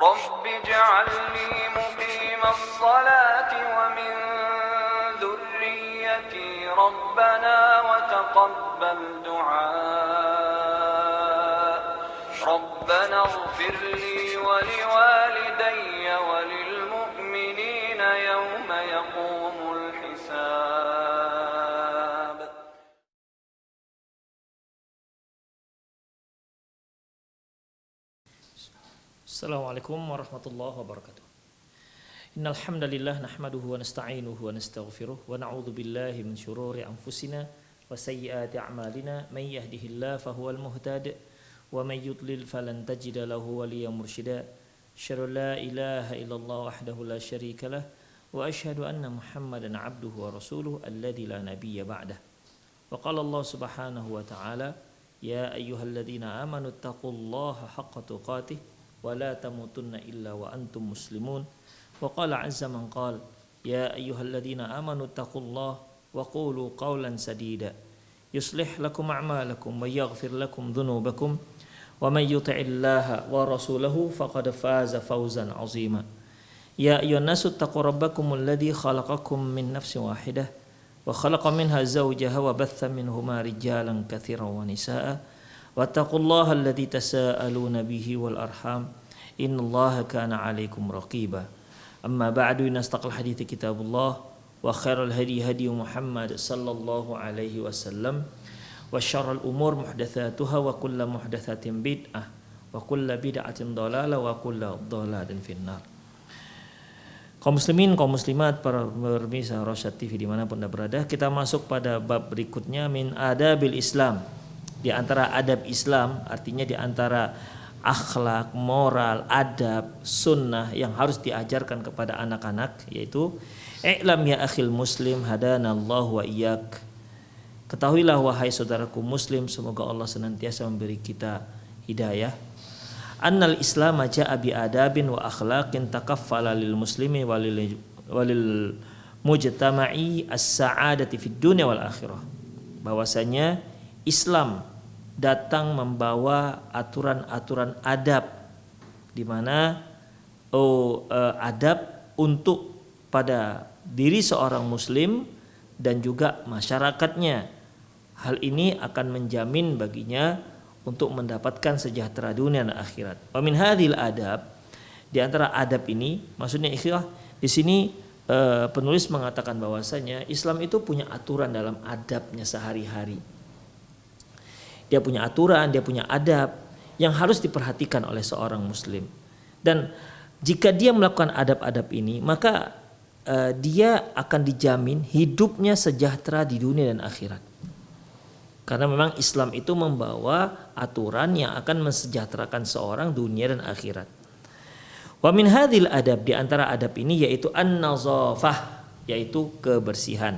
رب اجعلني مقيم الصلاة ومن ذريتي ربنا وتقبل دعاء ربنا اغفر لي ولوالدي وللمؤمنين يوم يقوم الحساب. Assalamualaikum warahmatullahi wabarakatuh. Innal hamdalillah nahmaduhu wa nasta'inuhu wa nastaghfiruh wa na'udzu billahi min shururi anfusina wa sayyiati a'malina may yahdihillahu fahuwal muhtadi wa may yudlil falan tajida lahu waliyyan mursyida. Asyhadu la ilaha illallah wahdahu la syarika lah wa asyhadu anna Muhammadan 'abduhu wa rasuluhu alladzi la nabiyya ba'dah. Wa qala Allah subhanahu wa ta'ala ya ayyuhalladzina amanu taqullaha haqqa tuqatih ولا تموتن إلا وأنتم مسلمون وقال عز من قال يا أيها الذين آمنوا اتقوا الله وقولوا قولا سديدا يصلح لكم أعمالكم ويغفر لكم ذنوبكم ومن يطع الله ورسوله فقد فاز فوزا عظيما يا أيها الناس اتقوا ربكم الذي خلقكم من نفس واحدة وخلق منها زوجها وبث منهما رجالا كثيرا ونساء واتقوا الله الذي تساءلون به والأرحام إن الله كان عليكم رقيبا أما بعد إن أصدق الحديث كتاب الله وخير الهدي هدي محمد صلى الله عليه وسلم وشر الأمور محدثاتها وكل محدثة بدعة وكل بدعة ضلالة وكل ضلالة في النار. Kaum muslimin, kaum muslimat, para pemirsa Rosyad TV dimanapun Anda berada, kita masuk pada bab berikutnya min adabil Islam. Di antara adab Islam, artinya di antara akhlak, moral, adab, sunnah yang harus diajarkan kepada anak-anak, yaitu i'lam ya akhil muslim hadanallahu wa iyyak. Ketahuilah wahai saudaraku muslim, semoga Allah senantiasa memberi kita hidayah. Annal Islam ja'a bi adabin wa akhlaqin takaffala lil muslimi walil mujtama'i as-sa'adati fid dunya wal akhirah. Bahwasanya Islam datang membawa aturan-aturan adab, di mana adab untuk pada diri seorang muslim dan juga masyarakatnya. Hal ini akan menjamin baginya untuk mendapatkan sejahtera dunia dan akhirat. Wa min hadhil adab, di antara adab ini, maksudnya ikhwah, di sini penulis mengatakan bahwasanya Islam itu punya aturan dalam adabnya sehari-hari. Dia punya aturan, dia punya adab yang harus diperhatikan oleh seorang muslim. Dan jika dia melakukan adab-adab ini, maka dia akan dijamin hidupnya sejahtera di dunia dan akhirat. Karena memang Islam itu membawa aturan yang akan mensejahterakan seorang dunia dan akhirat. Wa min hadhil adab, di antara adab ini yaitu an-nazafah, yaitu kebersihan.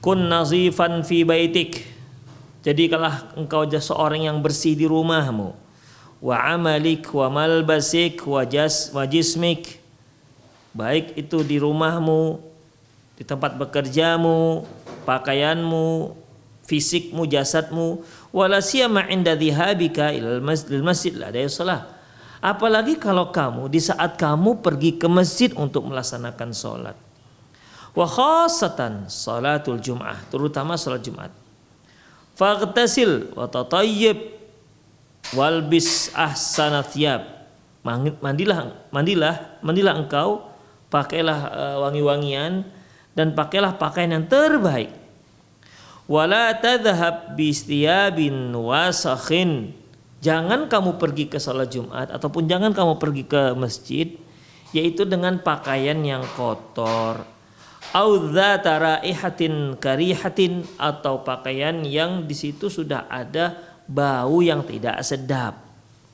Kun nazifan fi baitik. Jadikanlah engkau seorang yang bersih di rumahmu. Wa amalik wa malbasik wa jismik. Baik itu di rumahmu, di tempat bekerjamu, pakaianmu, fisikmu, jasadmu. Wala siyama inda dhihabika ilal masjid la salah. Apalagi kalau kamu di saat kamu pergi ke masjid untuk melaksanakan salat. Wa khassatan salatul Jum'ah, terutama salat Jumat. Faghtasil wa tatayyib walbis ahsanat thiyab. Mandilah engkau, pakailah wangi-wangian dan pakailah pakaian yang terbaik. Wala tadhhab bi istiyabin wasakhin. Jangan kamu pergi ke salat Jumat ataupun jangan kamu pergi ke masjid yaitu dengan pakaian yang kotor. Audzata raihatin karihatin, atau pakaian yang di situ sudah ada bau yang tidak sedap.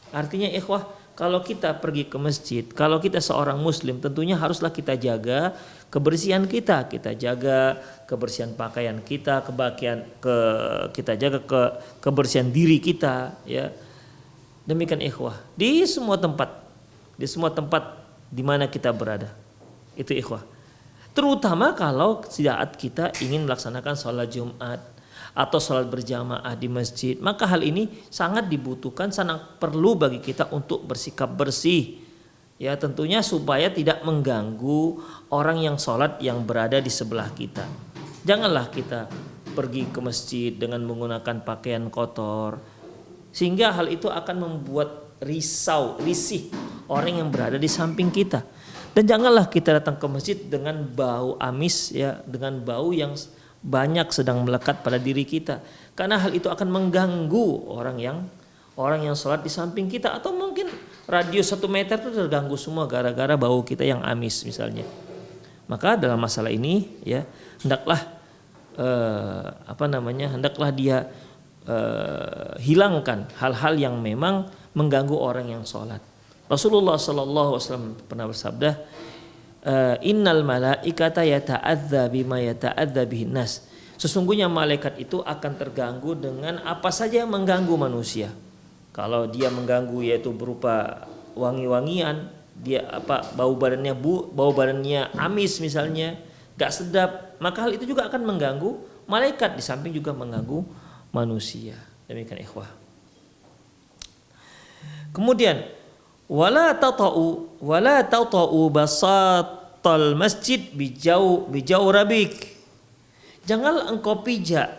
Artinya ikhwah, kalau kita pergi ke masjid, kalau kita seorang muslim, tentunya haruslah kita jaga kebersihan kita jaga kebersihan pakaian kita, kita jaga kebersihan diri kita, ya. Demikian ikhwah, di semua tempat di mana kita berada. Itu ikhwah. Terutama kalau saat kita ingin melaksanakan sholat Jumat atau sholat berjamaah di masjid, maka hal ini sangat dibutuhkan, sangat perlu bagi kita untuk bersikap bersih Ya tentunya supaya tidak mengganggu orang yang sholat yang berada di sebelah kita. Janganlah kita pergi ke masjid dengan menggunakan pakaian kotor, sehingga hal itu akan membuat risih orang yang berada di samping kita. Dan janganlah kita datang ke masjid dengan bau amis, ya, dengan bau yang banyak sedang melekat pada diri kita, karena hal itu akan mengganggu orang yang sholat di samping kita, atau mungkin radius 1 meter itu terganggu semua gara-gara bau kita yang amis misalnya. Maka dalam masalah ini, ya, hendaklah hendaklah dia hilangkan hal-hal yang memang mengganggu orang yang sholat. Rasulullah SAW pernah bersabda, innal malaikata yata'adza bima yata'adza bihin nas. Sesungguhnya malaikat itu akan terganggu dengan apa saja yang mengganggu manusia. Kalau dia mengganggu yaitu berupa wangi-wangian, dia bau badannya amis misalnya, gak sedap, maka hal itu juga akan mengganggu malaikat, di samping juga mengganggu manusia. Demikian ikhwah. Kemudian wala tata'u basatal masjid bijawrabik. Janganlah engkau pijak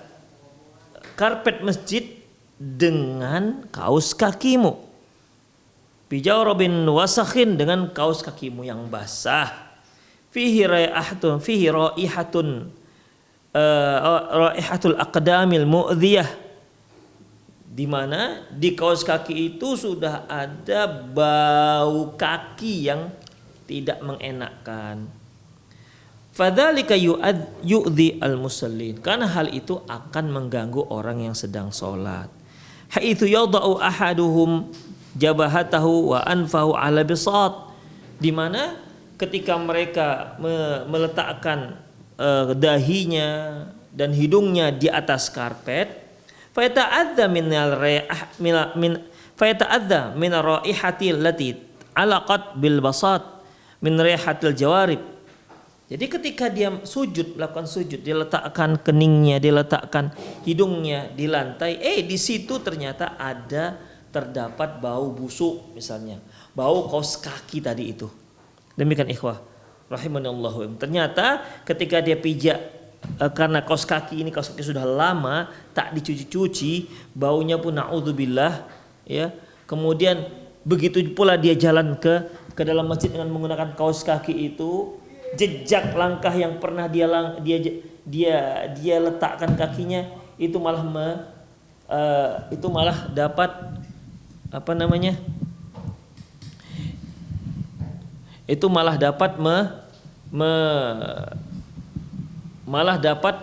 karpet masjid dengan kaus kakimu. Bijawrabin wasakhin, dengan kaus kakimu yang basah. Fihi raihatul aqdamil mu'dhiyah, di mana di kaus kaki itu sudah ada bau kaki yang tidak mengenakkan. Fadzalika yu'dhi al-musallin, karena hal itu akan mengganggu orang yang sedang sholat. Haitsu yada'u ahaduhum jabahatahu wa anfahu ala bisat, di mana ketika mereka meletakkan dahinya dan hidungnya di atas karpet, fayata'adza min raihati allati alaqat bil basat min raihatil jawarib. Jadi ketika dia melakukan sujud, dia letakkan keningnya, dia letakkan hidungnya di lantai, di situ ternyata terdapat bau busuk misalnya, bau kaos kaki tadi itu. Demikian ikhwah rahimanallahu. Ternyata ketika dia pijak, karena kaos kaki sudah lama tak dicuci-cuci, baunya pun naudzubillah, ya. Kemudian begitu pula dia jalan ke dalam masjid dengan menggunakan kaos kaki itu, jejak langkah yang pernah dia letakkan kakinya itu malah dapat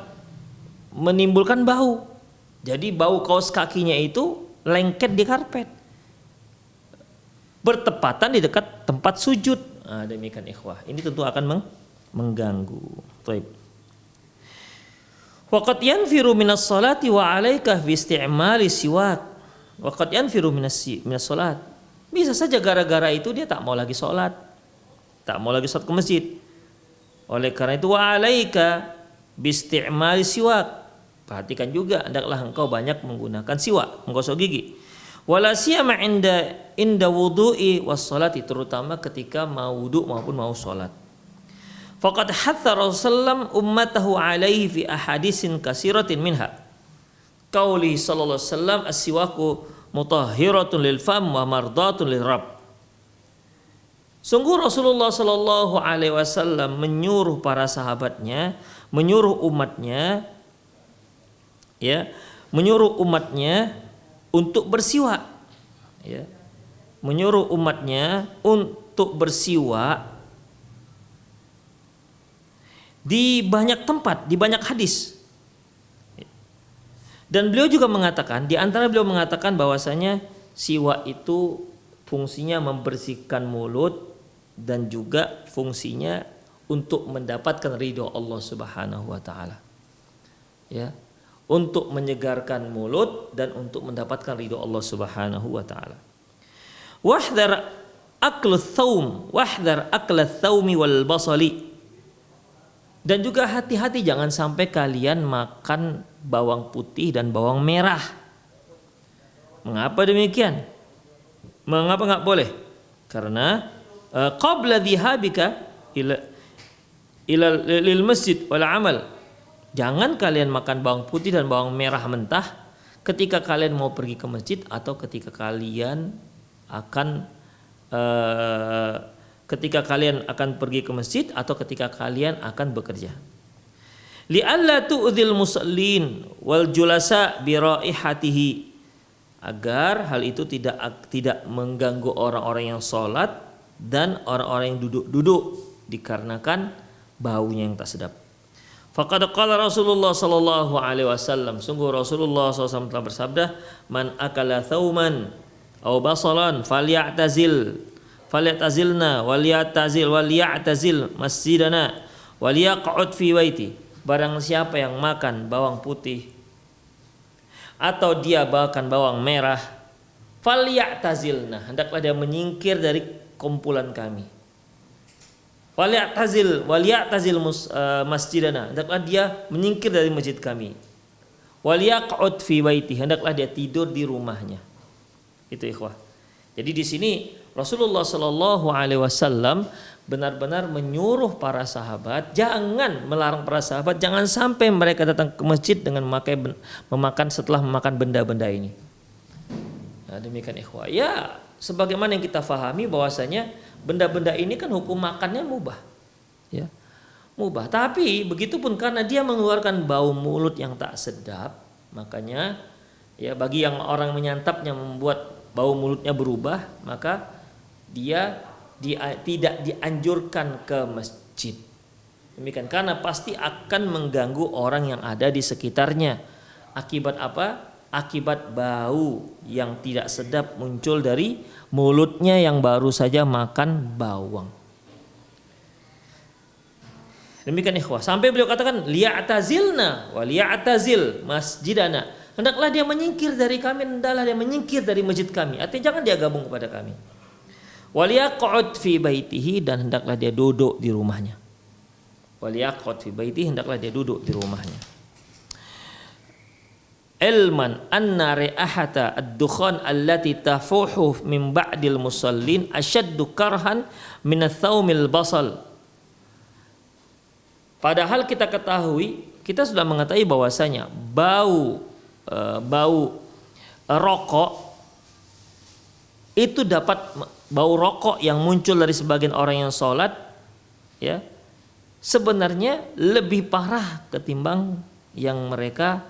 menimbulkan bau. Jadi bau kaos kakinya itu lengket di karpet, bertepatan di dekat tempat sujud. Demikian ikhwah, ini tentu akan mengganggu. Baik. Waqad yanfiru minas salati wa 'alaika fi isti'mali siwak. Waqad yanfiru minas salat. Bisa saja gara-gara itu dia tak mau lagi sholat ke masjid. Oleh karena itu wa 'alaika bi isti'mali siwak. Perhatikan juga, hendaklah engkau banyak menggunakan siwak, menggosok gigi. Wala siyama inda wudu'i was salati, terutama ketika mau wudu maupun mau salat. Faqad hatha Rasulullah ummatahu alaihi fi ahadisin kasiratin minha. Qauli sallallahu alaihi wasallam as-siwaku mutahhiratun lil fam wa mardatun lil rabb. Sungguh Rasulullah sallallahu alaihi wasallam menyuruh para sahabatnya, menyuruh umatnya untuk bersiwak, ya. Menyuruh umatnya untuk bersiwak di banyak tempat, di banyak hadis. Dan beliau juga mengatakan, di antara beliau mengatakan bahwasanya siwak itu fungsinya membersihkan mulut dan juga fungsinya untuk mendapatkan ridho Allah Subhanahu wa taala. Ya. Untuk menyegarkan mulut dan untuk mendapatkan ridho Allah Subhanahu wa taala. Wahdhar aklat thaumi wal basali. Dan juga hati-hati jangan sampai kalian makan bawang putih dan bawang merah. Mengapa demikian? Mengapa enggak boleh? Karena qabla dhihabika ila lil masjid wal amal. Jangan kalian makan bawang putih dan bawang merah mentah ketika kalian mau pergi ke masjid atau ketika kalian akan pergi ke masjid atau ketika kalian akan bekerja. Li'alla tu'dzil musallin wal julasa bi raihatihi, agar hal itu tidak mengganggu orang-orang yang sholat dan orang-orang yang duduk-duduk dikarenakan baunya yang tak sedap. Faqad qala Rasulullah sallallahu alaihi wasallam, sungguh Rasulullah SAW telah bersabda, man akala thauman aw basalan falyatazilna walyatazil masjidana walyaq'ud fi baiti. Barang siapa yang makan bawang putih atau dia makan bawang merah, falyatazilna, hendaklah dia menyingkir dari kumpulan kami. Walyatazil masjidana, hendaklah dia menyingkir dari masjid kami. Walyaq'ud fi baiti, hendaklah dia tidur di rumahnya. Itu ikhwah. Jadi di sini Rasulullah Shallallahu Alaihi Wasallam benar-benar menyuruh para sahabat, jangan melarang para sahabat, jangan sampai mereka datang ke masjid dengan setelah memakan benda-benda ini. Nah, demikian ikhwah. Ya, sebagaimana yang kita fahami bahwasanya benda-benda ini kan hukum makannya mubah, ya, mubah. Tapi begitupun karena dia mengeluarkan bau mulut yang tak sedap, makanya ya bagi yang orang menyantapnya membuat bau mulutnya berubah, maka dia tidak dianjurkan ke masjid. Demikian karena pasti akan mengganggu orang yang ada di sekitarnya. Akibat apa? Akibat bau yang tidak sedap muncul dari mulutnya yang baru saja makan bawang. Demikian ikhwah. Sampai beliau katakan liya'tazilna wa liya'tazil masjidana. Hendaklah dia menyingkir dari kami, hendaklah dia menyingkir dari masjid kami. Artinya jangan dia gabung kepada kami. Waliyaq'ud fi baitihi, dan hendaklah dia duduk di rumahnya. Waliyaq'ud fi baitihi, hendaklah dia duduk di rumahnya. Ilman anna ri'ahata ad-dukhan allati tafuhu min ba'dil musallin ashaddu karhan min ath-thawmil basal. Padahal kita ketahui, kita sudah mengetahui bahwasanya bau rokok itu bau rokok yang muncul dari sebagian orang yang sholat, ya, sebenarnya lebih parah ketimbang yang mereka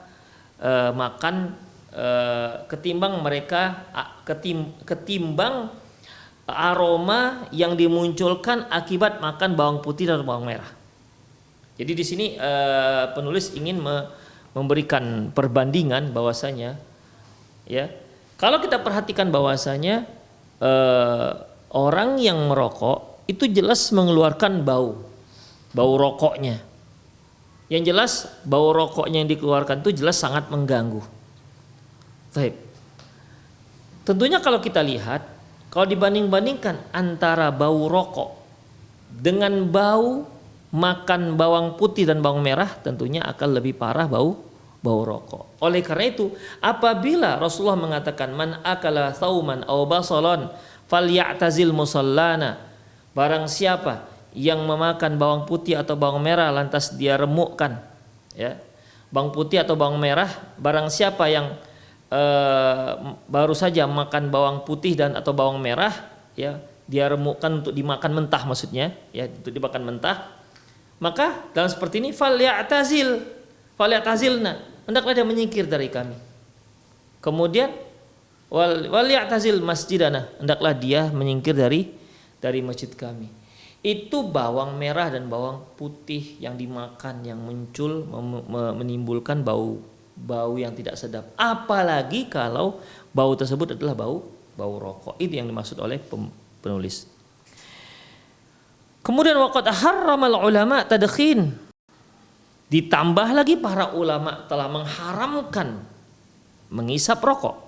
ketimbang aroma yang dimunculkan akibat makan bawang putih dan bawang merah. Jadi di sini penulis ingin memberikan perbandingan bahwasanya, ya, kalau kita perhatikan bahwasanya orang yang merokok itu jelas mengeluarkan bau rokoknya. Yang jelas bau rokoknya yang dikeluarkan itu jelas sangat mengganggu. Baik. Tentunya kalau kita lihat, kalau dibanding-bandingkan antara bau rokok dengan bau makan bawang putih dan bawang merah, tentunya akan lebih parah bau rokok. Oleh karena itu, apabila Rasulullah mengatakan man akala thauman aw basalan falyatazil musallana, barang siapa yang memakan bawang putih atau bawang merah lantas dia remukkan, ya, bawang putih atau bawang merah, barang siapa yang baru saja makan bawang putih dan atau bawang merah, ya, dia remukkan untuk dimakan mentah, maksudnya, ya, untuk dimakan mentah, maka dalam seperti ini falyatazilna, hendaklah dia menyingkir dari kami. Kemudian walyatazil masjidana, hendaklah dia menyingkir dari masjid kami. Itu bawang merah dan bawang putih yang dimakan yang muncul menimbulkan bau yang tidak sedap. Apalagi kalau bau tersebut adalah bau rokok. Itu yang dimaksud oleh penulis. Kemudian waqad harramal ulama tadkhin. Ditambah lagi para ulama telah mengharamkan menghisap rokok.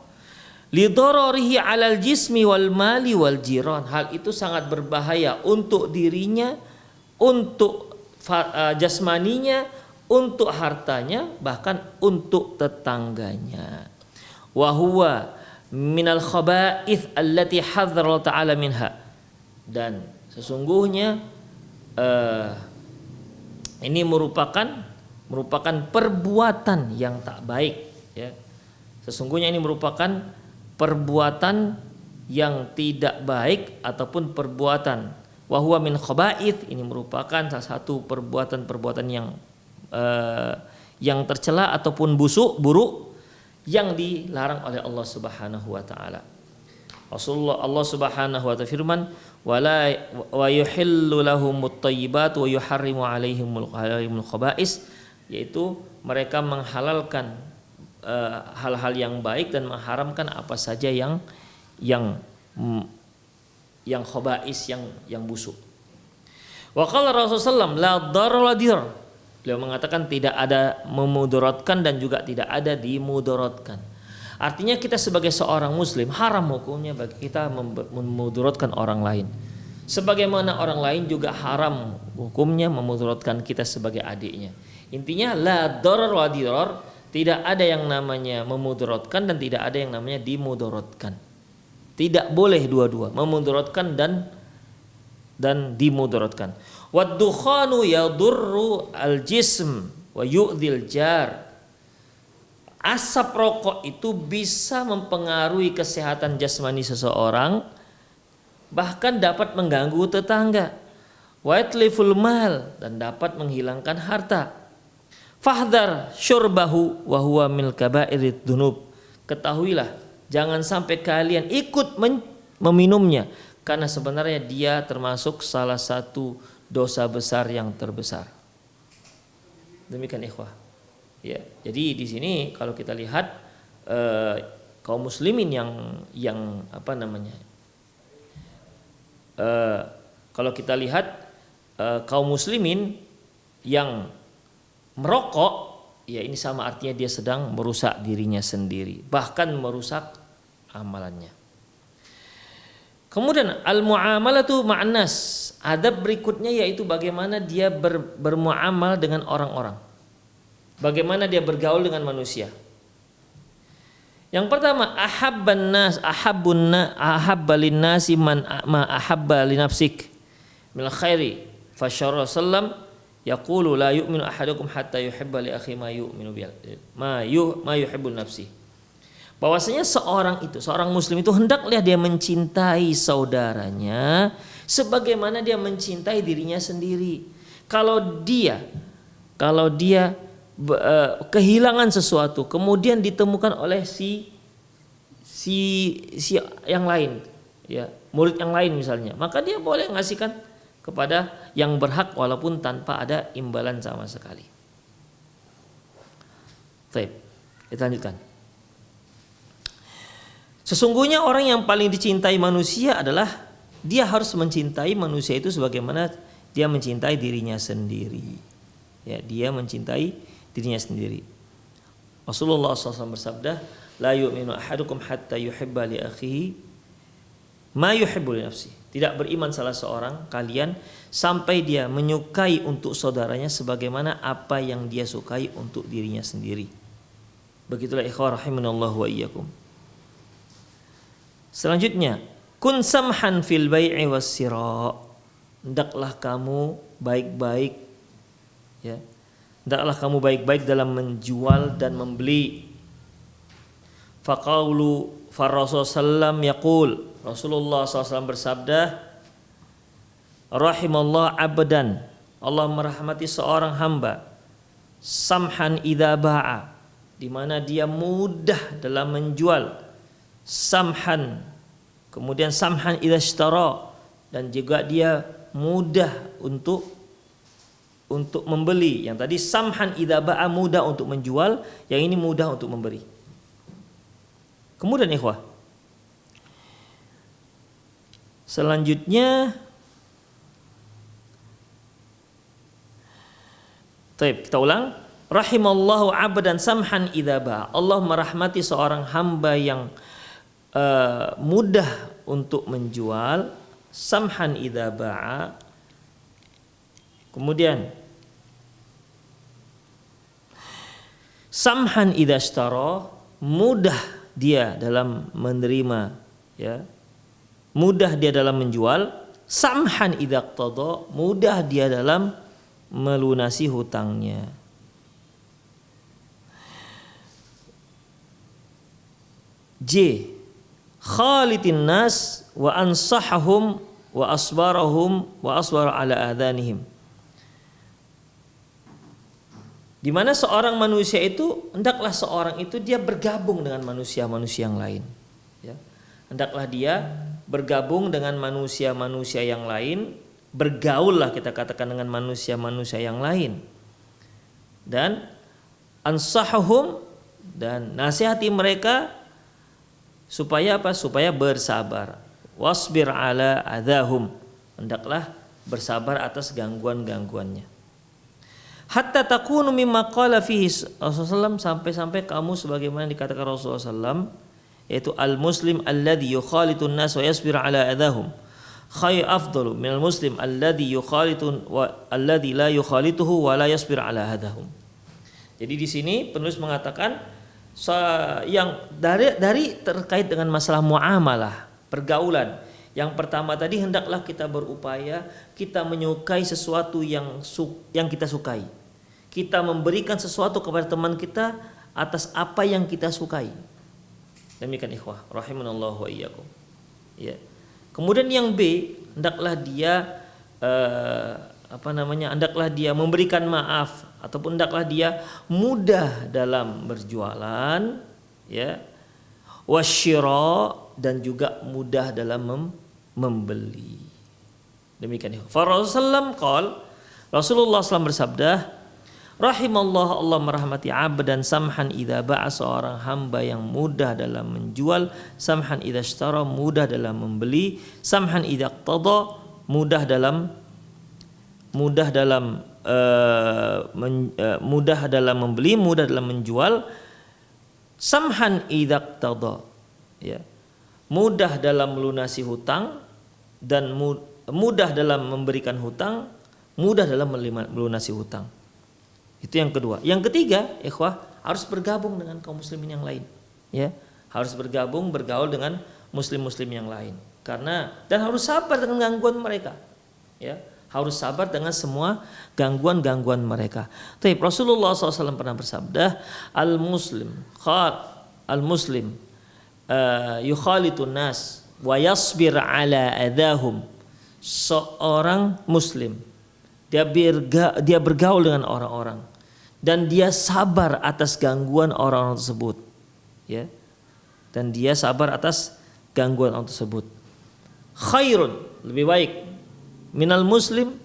Lidororihi alal jismi wal mali wal jiran. Hal itu sangat berbahaya untuk dirinya, untuk jasmaninya, untuk hartanya, bahkan untuk tetangganya. Wa huwa minal khaba'ith allati hadzara ta'ala minha. Dan Sesungguhnya ini merupakan perbuatan yang tak baik, ya. Sesungguhnya ini merupakan perbuatan yang tidak baik ataupun perbuatan wa huwa min khaba'ith, ini merupakan salah satu perbuatan yang tercela ataupun buruk yang dilarang oleh Allah Subhanahu wa taala. Allah Subhanahu wa taala firman wa yuhillu lahumut thayyibat wa yuharrimu alaihimul khaba'is, yaitu mereka menghalalkan hal-hal yang baik dan mengharamkan apa saja yang khaba'is, yang busuk. Wa qala Rasulullah la darar wa dirar. Beliau mengatakan tidak ada memudaratkan dan juga tidak ada dimudaratkan. Artinya kita sebagai seorang muslim haram hukumnya bagi kita memudaratkan orang lain. Sebagaimana orang lain juga haram hukumnya memudaratkan kita sebagai adiknya. Intinya la darar wa dirar, tidak ada yang namanya memudaratkan dan tidak ada yang namanya dimudaratkan. Tidak boleh dua-dua, memudaratkan dan dimudaratkan. Wad-dukhanu yadurru al-jism wa yu'dhil jar. Asap rokok itu bisa mempengaruhi kesehatan jasmani seseorang, bahkan dapat mengganggu tetangga. Wa yatliful mal, dan dapat menghilangkan harta. Fahdhar syurbahu wa huwa min kaba'irid dzunub. Ketahuilah, jangan sampai kalian ikut meminumnya, karena sebenarnya dia termasuk salah satu dosa besar yang terbesar. Demikian ikhwah. Ya, jadi di sini kalau kita lihat kaum muslimin yang apa namanya? Kalau kita lihat kaum muslimin yang merokok, ya ini sama artinya dia sedang merusak dirinya sendiri, bahkan merusak amalannya. Kemudian al-mu'amalatu ma'an-nas, adab berikutnya yaitu bagaimana dia bermuamal dengan orang-orang. Bagaimana dia bergaul dengan manusia. Yang pertama, ahabban nas ahabba lin-nasi man ma ahabba li nafsik min khairi. Fa sallam yaqulu la yu'minu ahadukum hatta yuhibba li akhi ma yu'minu ma yuhibbu nafsi. Bahwasanya seorang muslim itu hendaklah dia mencintai saudaranya sebagaimana dia mencintai dirinya sendiri. Kalau dia kehilangan sesuatu kemudian ditemukan oleh si yang lain, ya, murid yang lain misalnya, maka dia boleh ngasihkan kepada yang berhak walaupun tanpa ada imbalan sama sekali. Baik, kita lanjutkan. Sesungguhnya orang yang paling dicintai manusia adalah dia harus mencintai manusia itu sebagaimana dia mencintai dirinya sendiri. Ya, dia mencintai dirinya sendiri. Rasulullah SAW bersabda, la yu'minu ahadukum hatta yuhibba li akhihi ma yuhibbu li nafsihi. Tidak beriman salah seorang kalian sampai dia menyukai untuk saudaranya sebagaimana apa yang dia sukai untuk dirinya sendiri. Begitulah ikhwah rahimanallahu wa iyyakum. Selanjutnya, kun samhan fil bai'i was sira. Hendaklah kamu baik-baik, ya. Hendaklah kamu baik-baik dalam menjual dan membeli. Faqaulu Rasul sallam yaqul, Rasulullah SAW bersabda, rahimallahu abdan, Allah merahmati seorang hamba, samhan idza ba'a, di mana dia mudah dalam menjual. Samhan, kemudian samhan idza ishtara, dan juga dia mudah untuk membeli. Yang tadi samhan idza ba'a, mudah untuk menjual, yang ini mudah untuk memberi. Kemudian ikhwah, selanjutnya kita ulang. Rahimallahu abdan samhan idza ba'a. Allah merahmati seorang hamba yang mudah untuk menjual, samhan idza ba'a. Kemudian samhan idza ishtara, mudah dia dalam menerima, ya. Mudah dia dalam menjual. samhan idza qtada, mudah dia dalam melunasi hutangnya. J, khalitin nas wa ansahahum wa asbarahum wa asbar ala adhanihim. Di mana seorang manusia itu, hendaklah seorang itu dia bergabung dengan manusia-manusia yang lain. Ya. Hendaklah dia bergabung dengan manusia-manusia yang lain, bergaullah kita katakan dengan manusia-manusia yang lain. Dan ansahahum, dan nasihati mereka supaya apa? Supaya bersabar. Wasbir ala adahum, hendaklah bersabar atas gangguan-gangguannya. Hatta takunu mimma qala fihi Rasulullah SAW, sampai-sampai kamu sebagaimana dikatakan Rasulullah SAW, yaitu al-muslim alladhi yukhalitun nas wa yasbir ala adahum khair afdalu minal muslim alladhi yukhalitun wa alladhi la yukhalituhu wa la yasbir ala adahum. Jadi di sini penulis mengatakan yang dari terkait dengan masalah muamalah, pergaulan. Yang pertama tadi, hendaklah kita berupaya kita menyukai sesuatu yang kita sukai. Kita memberikan sesuatu kepada teman kita atas apa yang kita sukai. Demikian ikhwah rahimanallahu wa iyyakum. Ya. Kemudian yang B, hendaklah dia hendaklah dia memberikan maaf, ataupun hendaklah dia mudah dalam berjualan, ya. Wasyira, dan juga mudah dalam membeli. Demikian. Rasulullah SAW bersabda, rahimallah, Allah merahmati abdan samhan idza ba'a, seorang hamba yang mudah dalam menjual, samhan idza ishtara, mudah dalam membeli, samhan idza qtada, mudah dalam membeli, mudah dalam menjual, samhan idza qtada, ya. Mudah dalam melunasi hutang dan mudah dalam memberikan hutang, mudah dalam melunasi hutang. Itu yang kedua. Yang ketiga, ikhwah, harus bergabung dengan kaum muslimin yang lain, ya. Harus bergaul dengan muslim-muslim yang lain. Dan harus sabar dengan gangguan mereka, ya. Harus sabar dengan semua gangguan-gangguan mereka. Tapi Rasulullah SAW pernah bersabda, al-muslim yukhalitun nas wa yasbir ala adahum. Seorang muslim dia bergaul dengan orang-orang dan dia sabar atas gangguan orang-orang tersebut, ya. Dan dia sabar atas gangguan orang tersebut. Khairun, lebih baik, minal muslim,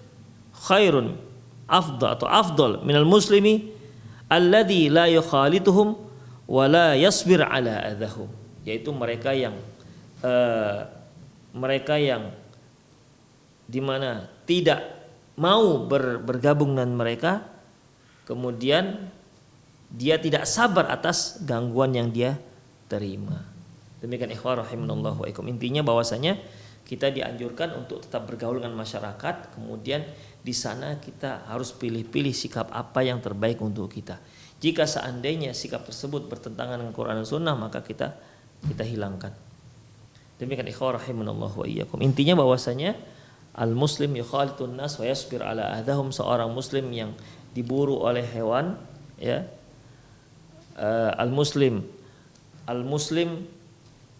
khairun, afdal minal muslimi alladhi la yukhalituhum wa la yasbir ala adahum. Yaitu mereka yang dimana tidak mau bergabung dengan mereka, kemudian dia tidak sabar atas gangguan yang dia terima. Demikian ikhwah rahimanallahu wa ikum. Intinya bahwasanya kita dianjurkan untuk tetap bergaul dengan masyarakat, kemudian di sana kita harus pilih-pilih sikap apa yang terbaik untuk kita. Jika seandainya sikap tersebut bertentangan dengan Quran dan Sunnah, maka kita hilangkan. Demikian ikhwah rahimanallahu wa iyyakum. Intinya bahwasanya al-muslim yukhalitun nas wa yasbir ala adahum, seorang muslim yang diburu oleh hewan, ya. Al-muslim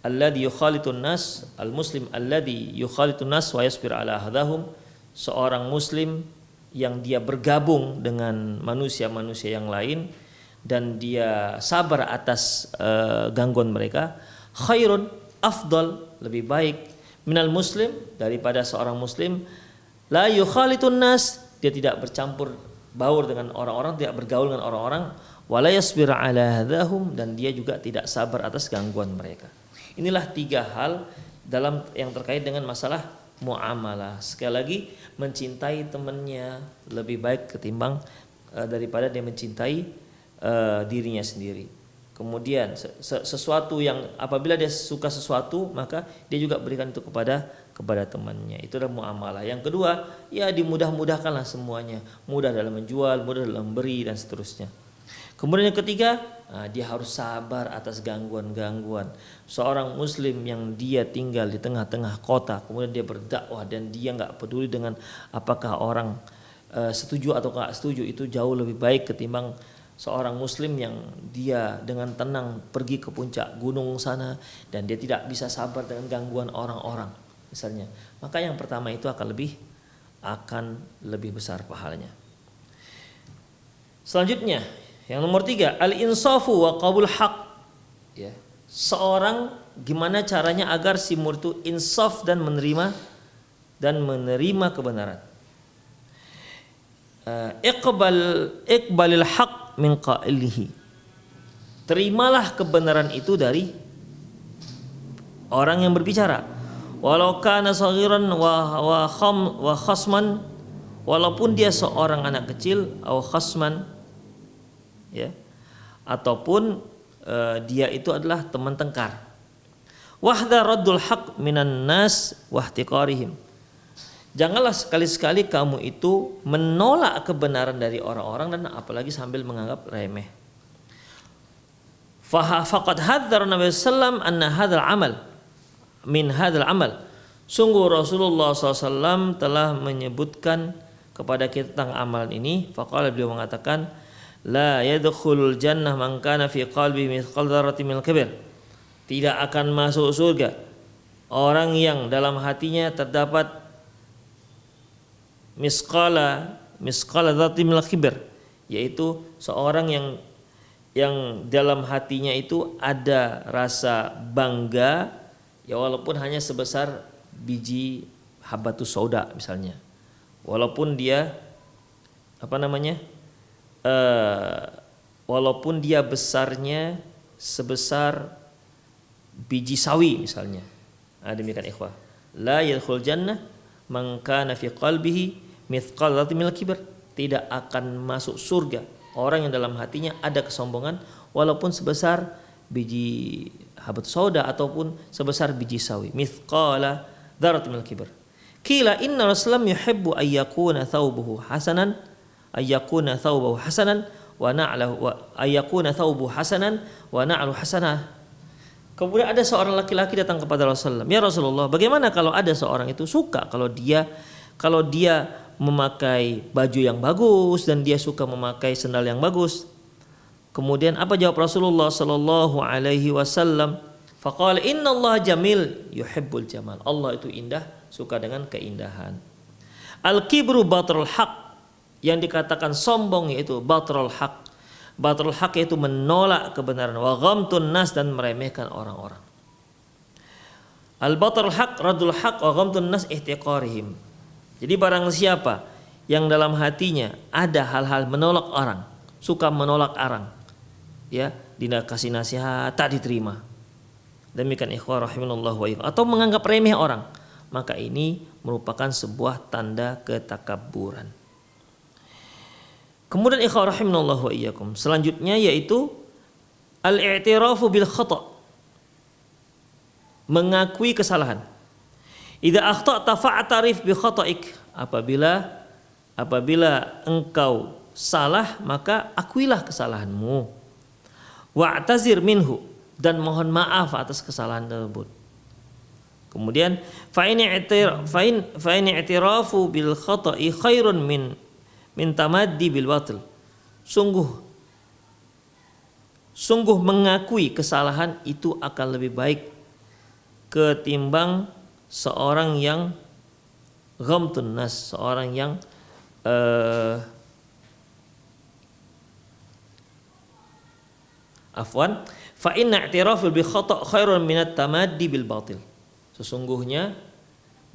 alladhi yukhalitun nas, al-muslim alladhi yukhalitun nas wa yasbir ala adahum, seorang muslim yang dia bergabung dengan manusia-manusia yang lain dan dia sabar atas gangguan mereka, khairun, afdal, lebih baik, minal muslim, daripada seorang muslim la yukhalitun nas, dia tidak bercampur baur dengan orang-orang, tidak bergaul dengan orang-orang, wala yasbir ala hadahum, dan dia juga tidak sabar atas gangguan mereka. Inilah 3 hal dalam yang terkait dengan masalah muamalah. Sekali lagi, mencintai temannya lebih baik ketimbang daripada dia mencintai dirinya sendiri. Kemudian sesuatu yang apabila dia suka sesuatu, maka dia juga berikan itu kepada temannya. Itu adalah muamalah. Yang kedua, ya dimudah-mudahkanlah semuanya. Mudah dalam menjual, mudah dalam memberi, dan seterusnya. Kemudian yang ketiga, dia harus sabar atas gangguan-gangguan. Seorang muslim yang dia tinggal di tengah-tengah kota, kemudian dia berdakwah dan dia nggak peduli dengan apakah orang setuju atau nggak setuju, itu jauh lebih baik ketimbang seorang muslim yang dia dengan tenang pergi ke puncak gunung sana dan dia tidak bisa sabar dengan gangguan orang-orang misalnya. Maka yang pertama itu akan lebih besar pahalanya. Selanjutnya yang nomor 3, al-insafu wa qabul haq. Ya. Seorang gimana caranya agar si murid itu insaf dan menerima kebenaran. Iqbalil haq min qailihi. Terimalah kebenaran itu dari orang yang berbicara. Walau kana saghiran wa khasman, walaupun dia seorang anak kecil, atau khasman, ya, ataupun dia itu adalah teman tengkar. Wahdar raddul haq minan nas wahtiqarihim. Janganlah sekali-sekali kamu itu menolak kebenaran dari orang-orang dan apalagi sambil menganggap remeh. Faqad hadzara Nabi sallam anna hadzal amal min hadzal amal. Sungguh Rasulullah SAW telah menyebutkan kepada kita tentang amalan ini. Faqala, beliau mengatakan, la yadkhulul jannah man kana fi qalbihi mithqal dzarratin minal kibr. Tidak akan masuk surga orang yang dalam hatinya terdapat misqala dzarratin minal kibr, yaitu seorang yang dalam hatinya itu ada rasa bangga, ya walaupun hanya sebesar biji habatus sauda misalnya. Walaupun dia walaupun dia besarnya sebesar biji sawi misalnya. Demikian ikhwah. La yadkhul jannah man kana fi qalbihi mithqal dzarratin minal kibr. Tidak akan masuk surga orang yang dalam hatinya ada kesombongan walaupun sebesar biji habatus sauda ataupun sebesar biji sawi. Mithqala dzarratin minal kibr. Qila inna Rasulullah yuhibbu ayyakuna thawbuhu hasanan wa na'luhu hasanah. Kemudian ada seorang laki-laki datang kepada Rasulullah. Ya Rasulullah, bagaimana kalau ada seorang itu suka kalau dia memakai baju yang bagus dan dia suka memakai sendal yang bagus. Kemudian apa jawab Rasulullah sallallahu alaihi wasallam? Faqala innallaha jamil yuhibbul jamal. Allah itu indah, suka dengan keindahan. Al-kibru batrul haq. Yang dikatakan sombong yaitu batrul haq. Batrul haq yaitu menolak kebenaran. Wa ghamtun nas, dan meremehkan orang-orang. Al-batrul haq radul haq wa ghamtun nas ihtiqarihim. Jadi barang siapa yang dalam hatinya ada hal-hal menolak orang, suka menolak orang, ya, dikasih nasihat tak diterima. Demikian ikhwah rahimanallahu wa iyyakum, atau menganggap remeh orang, maka ini merupakan sebuah tanda ketakabburan. Kemudian ikhwah rahimanallahu wa iyyakum, selanjutnya yaitu al-i'tirafu bil khata', mengakui kesalahan. Idza akhta'ta fa'tarif bi khata'ik, apabila engkau salah maka akuilah kesalahanmu. Wa'tazir minhu, dan mohon maaf atas kesalahan tersebut. Kemudian fa in i'tirafu bil khata'i khairun min tamaddi bil batil. Sungguh mengakui kesalahan itu akan lebih baik ketimbang seorang yang ghamtun nas, seorang yang fa inna i'tiraful bi khata' khairun min at-tamaddi bil batil. Sesungguhnya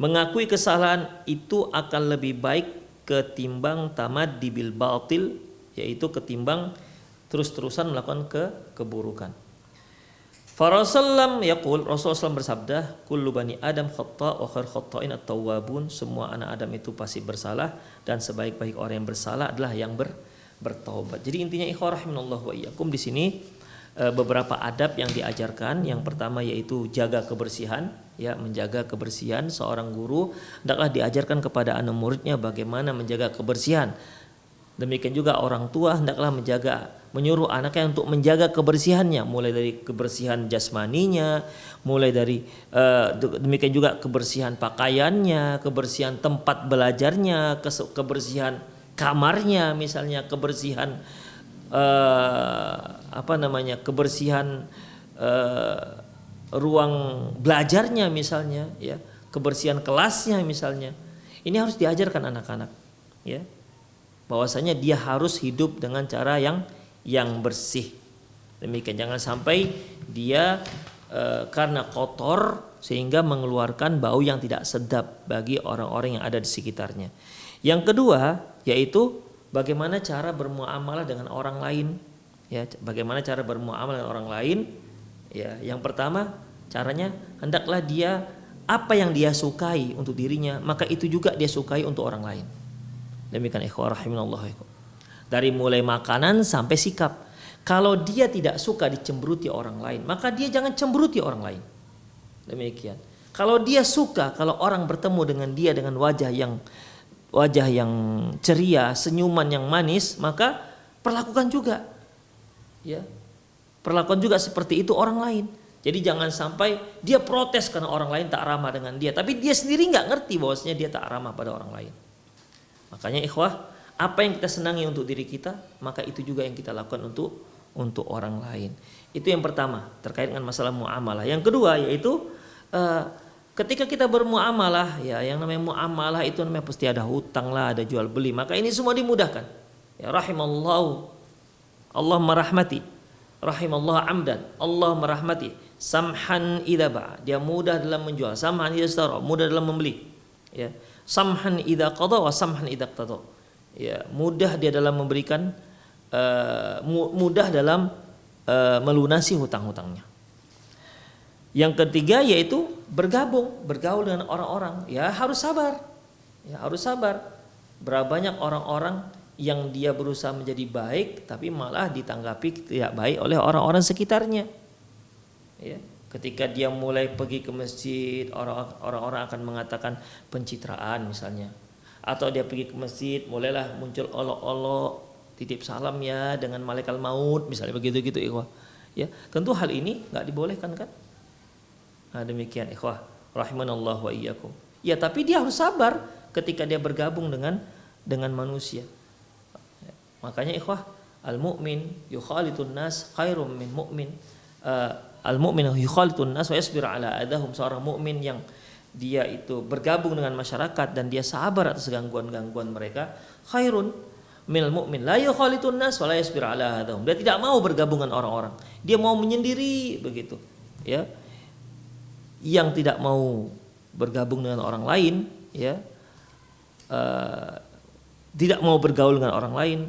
mengakui kesalahan itu akan lebih baik ketimbang tamaddi bil batil, yaitu ketimbang terus-terusan melakukan keburukan. Rasulullah SAW bersabda, kullu bani Adam khata' wa khair khata'in at-tawwabun. Semua anak Adam itu pasti bersalah dan sebaik-baik orang yang bersalah adalah yang bertaubat. Jadi intinya ikhwah rahimanallahu wa iyyakum, di sini beberapa adab yang diajarkan. Yang pertama yaitu jaga kebersihan, ya, menjaga kebersihan. Seorang guru hendaklah diajarkan kepada anak muridnya bagaimana menjaga kebersihan Demikian juga orang tua hendaklah menyuruh anaknya untuk menjaga kebersihannya, mulai dari kebersihan jasmaninya, mulai dari demikian juga kebersihan pakaiannya, kebersihan tempat belajarnya, kebersihan kamarnya, misalnya kebersihan kebersihan ruang belajarnya misalnya, ya, kebersihan kelasnya misalnya. Ini harus diajarkan anak-anak, ya, bahwasanya dia harus hidup dengan cara yang bersih. Demikian, jangan sampai dia karena kotor sehingga mengeluarkan bau yang tidak sedap bagi orang-orang yang ada di sekitarnya. Yang kedua yaitu bagaimana cara bermuamalah dengan orang lain, ya, bagaimana cara bermuamalah dengan orang lain, ya. Yang pertama caranya hendaklah dia apa yang dia sukai untuk dirinya, maka itu juga dia sukai untuk orang lain. Demikian ikhwah rahimanallah. Dari mulai makanan sampai sikap. Kalau dia tidak suka dicemberuti orang lain, maka dia jangan cemberuti orang lain. Demikian. Kalau dia suka kalau orang bertemu dengan dia dengan wajah yang ceria, senyuman yang manis, maka perlakukan juga. Ya. Perlakukan juga seperti itu orang lain. Jadi jangan sampai dia protes karena orang lain tak ramah dengan dia, tapi dia sendiri nggak ngerti bahwasanya dia tak ramah pada orang lain. Makanya ikhwah, apa yang kita senangi untuk diri kita, maka itu juga yang kita lakukan untuk orang lain. Itu yang pertama terkait dengan masalah muamalah. Yang kedua yaitu ketika kita bermuamalah, ya, yang namanya muamalah itu namanya pasti ada hutang lah, ada jual beli. Maka ini semua dimudahkan. Ya rahimallahu, Allah merahmati, rahimallahu amdan, Allah merahmati. Samhan idza ba'a, dia mudah dalam menjual. Samhan idza ishtara, mudah dalam membeli. Ya. Samhan idza qada wa samhan idza qada. Ya, mudah dia dalam memberikan, mudah dalam melunasi hutang-hutangnya. Yang ketiga yaitu bergaul dengan orang-orang. Ya, harus sabar. Ya, harus sabar. Berapa banyak orang-orang yang dia berusaha menjadi baik tapi malah ditanggapi tidak baik oleh orang-orang sekitarnya. Ya, ketika dia mulai pergi ke masjid, orang-orang akan mengatakan pencitraan misalnya. Atau dia pergi ke masjid, mulailah muncul olok-olok, titip salam ya dengan malaikat maut, misalnya begitu-gitu ikhwah. Ya, tentu hal ini nggak dibolehkan kan? Nah, demikian ikhwah, rahimanallah wa iyyakum. Ya, tapi dia harus sabar ketika dia bergabung dengan manusia. Ya, makanya ikhwah, al-mu'min yukhalitun nas khairum min mu'min. Al-mu'min yukhalitun nas wa yasbir ala adahum. Seorang mukmin yang dia itu bergabung dengan masyarakat dan dia sabar atas gangguan-gangguan mereka, khairun minal mu'min la yukhalitun nas wa la yasbir ala adahum. Dia tidak mau bergabung dengan orang-orang, dia mau menyendiri begitu, ya. Yang tidak mau bergabung dengan orang lain, ya, tidak mau bergaul dengan orang lain,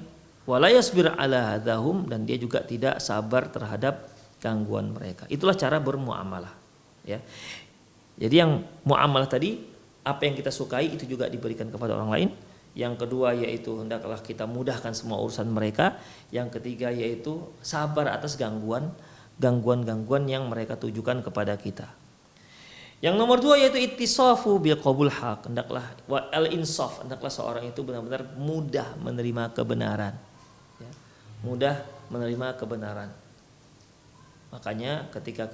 wa la yasbir ala adahum, dan dia juga tidak sabar terhadap gangguan mereka. Itulah cara bermuamalah, ya. Jadi yang muamalah tadi, apa yang kita sukai itu juga diberikan kepada orang lain. Yang kedua yaitu hendaklah kita mudahkan semua urusan mereka. Yang ketiga yaitu sabar atas gangguan yang mereka tujukan kepada kita. Yang nomor dua yaitu ittisafu bil qabul haq. Hendaklah al insaf, hendaklah seorang itu benar-benar mudah menerima kebenaran, ya. Mudah menerima kebenaran. Makanya ketika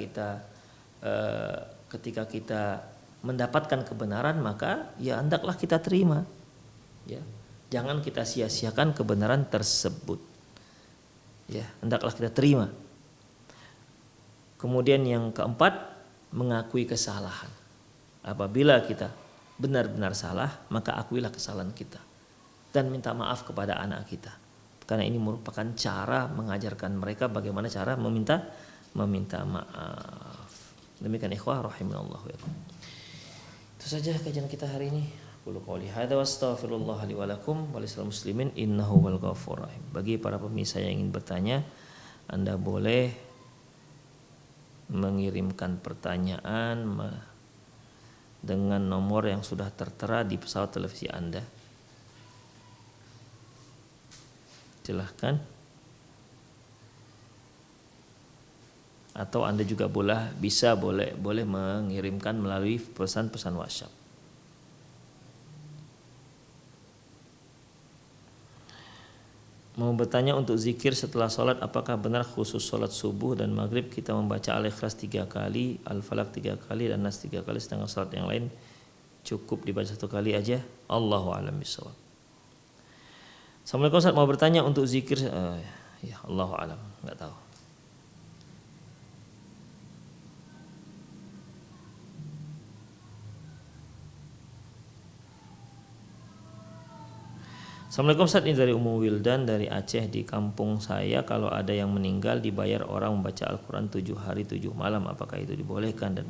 kita mendapatkan kebenaran, maka ya hendaklah kita terima, ya. Jangan kita sia-siakan kebenaran tersebut, ya, hendaklah kita terima. Kemudian yang keempat, mengakui kesalahan. Apabila kita benar-benar salah, maka akuilah kesalahan kita dan minta maaf kepada anak kita, karena ini merupakan cara mengajarkan mereka bagaimana cara meminta maaf. Demikian ikhwah rahimanallah. Itu saja kajian kita hari ini. Qul qouli hadza wastaghfirullah li wa lakum wa lisal muslimin innahu wal ghafurur rahim. Bagi para pemirsa yang ingin bertanya, Anda boleh mengirimkan pertanyaan dengan nomor yang sudah tertera di pesawat televisi Anda. Silahkan. Atau Anda juga boleh mengirimkan melalui pesan-pesan WhatsApp. Mau bertanya untuk zikir setelah sholat, apakah benar khusus sholat subuh dan maghrib kita membaca Al-Ikhlas 3 kali, Al-Falaq 3 kali, dan Nas 3 kali, sedangkan sholat yang lain cukup dibaca 1 kali aja? Allahu a'lam bishawab. Assalamualaikum Ustaz, mau bertanya untuk zikir, ya Allahu a'lam, nggak tahu. Assalamualaikum Ustaz, ini dari Ummu Wildan dari Aceh. Di kampung saya kalau ada yang meninggal dibayar orang membaca Al-Quran 7 hari 7 malam, apakah itu dibolehkan dan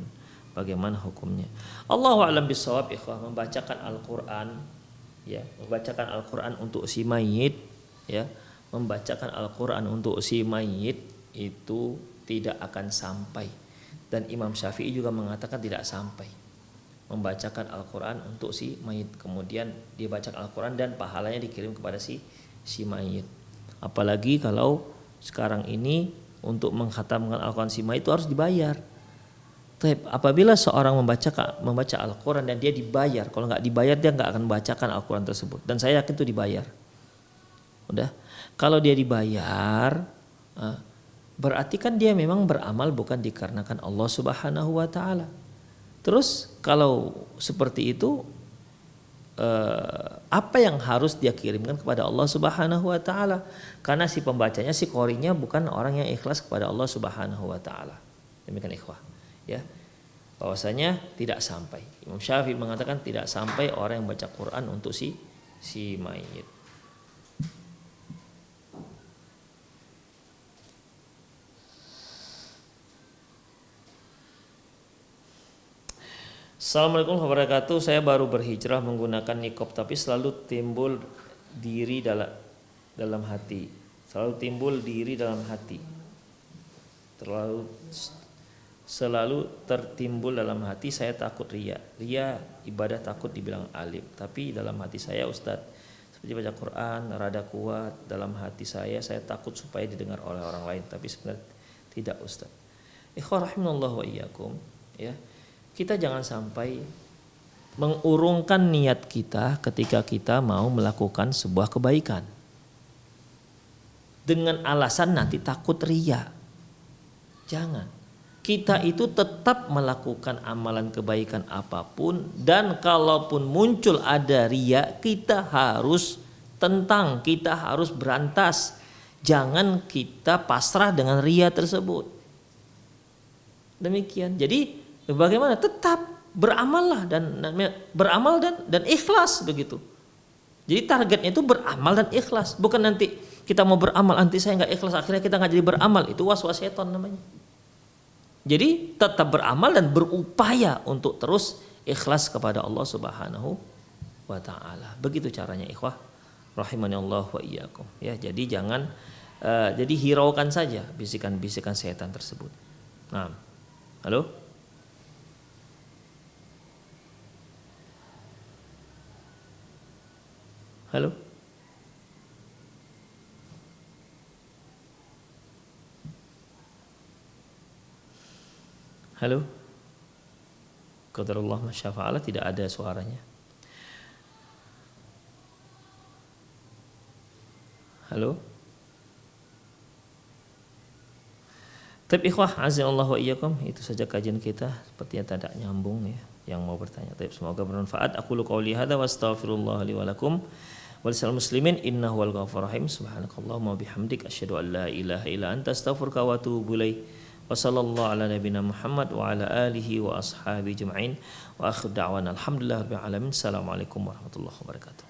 bagaimana hukumnya? Allahu a'lam bishawab. Ikhwah, membacakan Al-Quran, ya, membacakan Al-Quran untuk si mayit, ya, membacakan Al-Quran untuk si mayit itu tidak akan sampai, dan Imam Syafi'i juga mengatakan tidak sampai. Membacakan Al-Quran untuk si mayit, kemudian dia bacakan Al-Quran dan pahalanya dikirim kepada si mayit. Apalagi kalau sekarang ini untuk mengkhatamkan Al-Quran si mayit itu harus dibayar. Apabila seorang membaca Al-Quran dan dia dibayar, kalau nggak dibayar dia nggak akan membacakan Al-Quran tersebut. Dan saya yakin itu dibayar. Udah, kalau dia dibayar, berarti kan dia memang beramal bukan dikarenakan Allah Subhanahu Wa Taala. Terus kalau seperti itu, apa yang harus dia kirimkan kepada Allah Subhanahu Wa Taala? Karena si pembacanya, si qorinya bukan orang yang ikhlas kepada Allah Subhanahu Wa Taala. Demikian ikhwah, ya, bahwasanya tidak sampai. Imam Syafi'i mengatakan tidak sampai orang yang baca Quran untuk si mayit. Assalamualaikum warahmatullahi wabarakatuh. Saya baru berhijrah menggunakan niqab tapi selalu timbul diri dalam hati. Selalu timbul diri dalam hati. Selalu tertimbul dalam hati, saya takut riya. Riya ibadah takut dibilang alim. Tapi dalam hati saya, Ustadz, seperti baca Quran rada kuat, dalam hati saya takut supaya didengar oleh orang lain. Tapi sebenarnya tidak, Ustadz. Ikhwah rahimanallahu wa iyyakum, ya. Kita jangan sampai mengurungkan niat kita ketika kita mau melakukan sebuah kebaikan dengan alasan nanti takut riya. Jangan. Kita itu tetap melakukan amalan kebaikan apapun, dan kalaupun muncul ada riya, kita harus tentang, kita harus berantas. Jangan kita pasrah dengan riya tersebut. Demikian. Jadi bagaimana? Tetap beramallah dan ikhlas begitu. Jadi targetnya itu beramal dan ikhlas, bukan nanti kita mau beramal nanti saya nggak ikhlas akhirnya kita nggak jadi beramal. Itu waswas setan namanya. Jadi tetap beramal dan berupaya untuk terus ikhlas kepada Allah Subhanahu Wa Taala. Begitu caranya ikhwah rahimanallah wa iyyakum. Ya, jadi jangan jadi hiraukan saja bisikan-bisikan setan tersebut. Nah, halo. Halo. Halo. Qadarullah masyafa'ala, tidak ada suaranya. Halo. Tapi ikhwah azanallahu wa iyyakum, itu saja kajian kita, sepertinya tidak nyambung ya. Yang mau bertanya, tapi semoga bermanfaat. Aqulu qouli hadza wa astaghfirullah li wa lakum wa lisal muslimin innahu wal ghafurur rahim. Subhanakallahumma wa bihamdik asyhadu an la ilaha illa anta astaghfiruka wa atubu ilaik. Wa sallallahu ala nabiyyina Muhammad wa ala alihi wa ashabihi ajma'in. Wa akhiru da'wana alhamdulillahi rabbil alamin. Assalamualaikum warahmatullahi wabarakatuh.